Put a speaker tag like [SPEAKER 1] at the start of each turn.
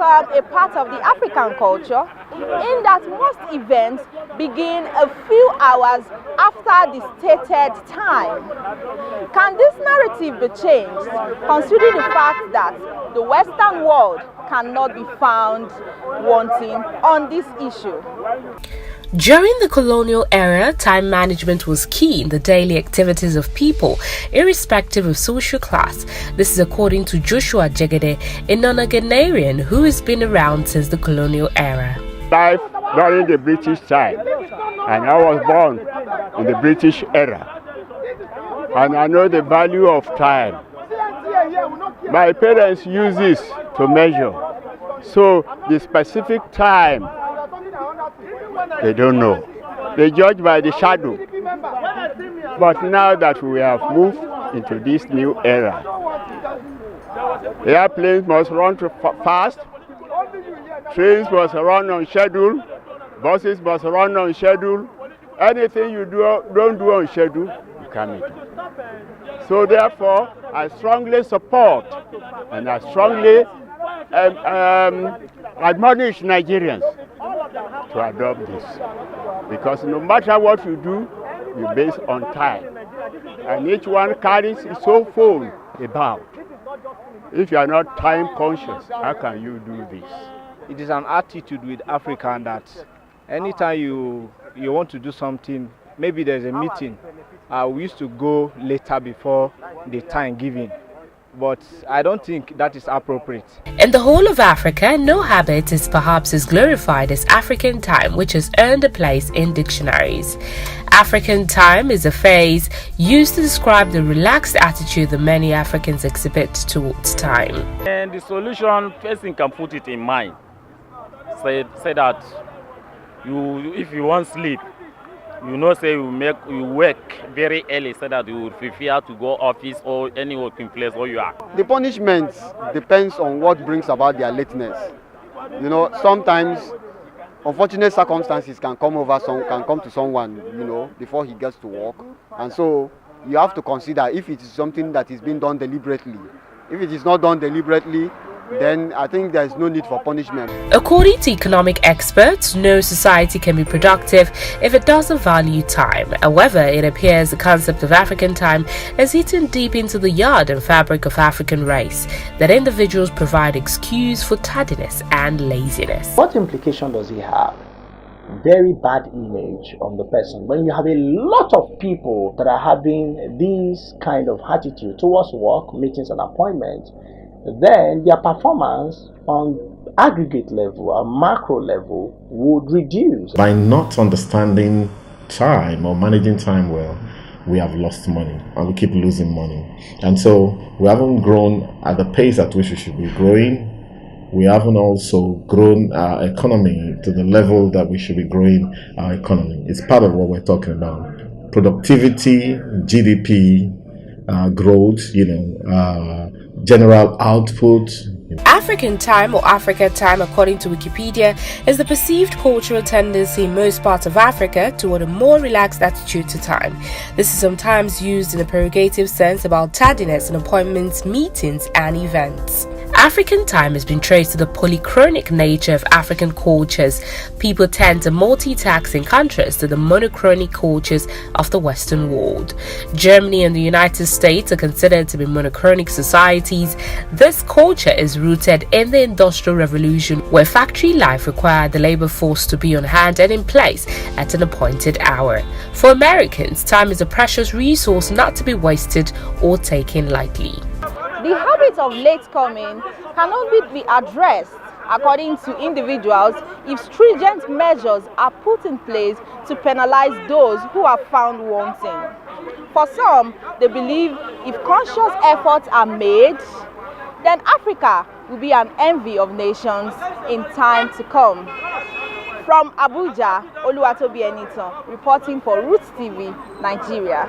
[SPEAKER 1] become a part of the African culture in that most events begin a few hours after the stated time. Can this narrative be changed, considering the fact that the Western world cannot be found wanting on this issue?
[SPEAKER 2] During the colonial era, time management was key in the daily activities of people, irrespective of social class. This is according to Joshua Jegede, a non-Ghanaian who has been around since the colonial era.
[SPEAKER 3] Life during the British time, and I was born in the British era, and I know the value of time. My parents use this to measure, so the specific time they don't know. They judge by the shadow. But now that we have moved into this new era, airplanes must run fast, trains must run on schedule, buses must run on schedule. Anything you don't do on schedule, you can't make it. So therefore, I strongly support and I strongly admonish Nigerians to adopt this, because no matter what you do, you base on time, and each one carries his own phone about. If you are not time conscious, how can you do this?
[SPEAKER 4] It is an attitude with African that anytime you want to do something, maybe there's a meeting, we used to go later before the time given. But I don't think that is appropriate.
[SPEAKER 2] In the whole of Africa, no habit is perhaps as glorified as African time, which has earned a place in dictionaries. African time is a phrase used to describe the relaxed attitude that many Africans exhibit towards time.
[SPEAKER 5] And the solution, person can put it in mind. Say that if you want sleep, say you work very early so that you would prefer to go office or any working place where you are.
[SPEAKER 6] The punishment depends on what brings about their lateness. Sometimes unfortunate circumstances can come to someone, before he gets to work. And so you have to consider if it is something that is being done deliberately. If it is not done deliberately, then I think there is no need for punishment.
[SPEAKER 2] According to economic experts, no society can be productive if it doesn't value time. However, it appears the concept of African time is eaten deep into the yard and fabric of African race, that individuals provide excuse for tardiness and laziness.
[SPEAKER 7] What implication does it have? Very bad image on the person. When you have a lot of people that are having this kind of attitude towards work, meetings and appointments, then their performance on aggregate level or macro level would reduce.
[SPEAKER 8] By not understanding time or managing time well, we have lost money and we keep losing money. And so we haven't grown at the pace at which we should be growing. We haven't also grown our economy to the level that we should be growing our economy. It's part of what we're talking about. Productivity, GDP, growth, general output.
[SPEAKER 2] African time or Africa time, according to Wikipedia, is the perceived cultural tendency in most parts of Africa toward a more relaxed attitude to time. This is sometimes used in a pejorative sense about tardiness in appointments, meetings, and events. African time has been traced to the polychronic nature of African cultures. People tend to multitask in contrast to the monochronic cultures of the Western world. Germany and the United States are considered to be monochronic societies. This culture is rooted in the Industrial Revolution, where factory life required the labor force to be on hand and in place at an appointed hour. For Americans, time is a precious resource not to be wasted or taken lightly.
[SPEAKER 1] The habit of late coming can only be addressed, according to individuals, if stringent measures are put in place to penalize those who are found wanting. For some, they believe if conscious efforts are made, then Africa will be an envy of nations in time to come. From Abuja, Oluwatobi Enitan, reporting for Rootstv, Nigeria.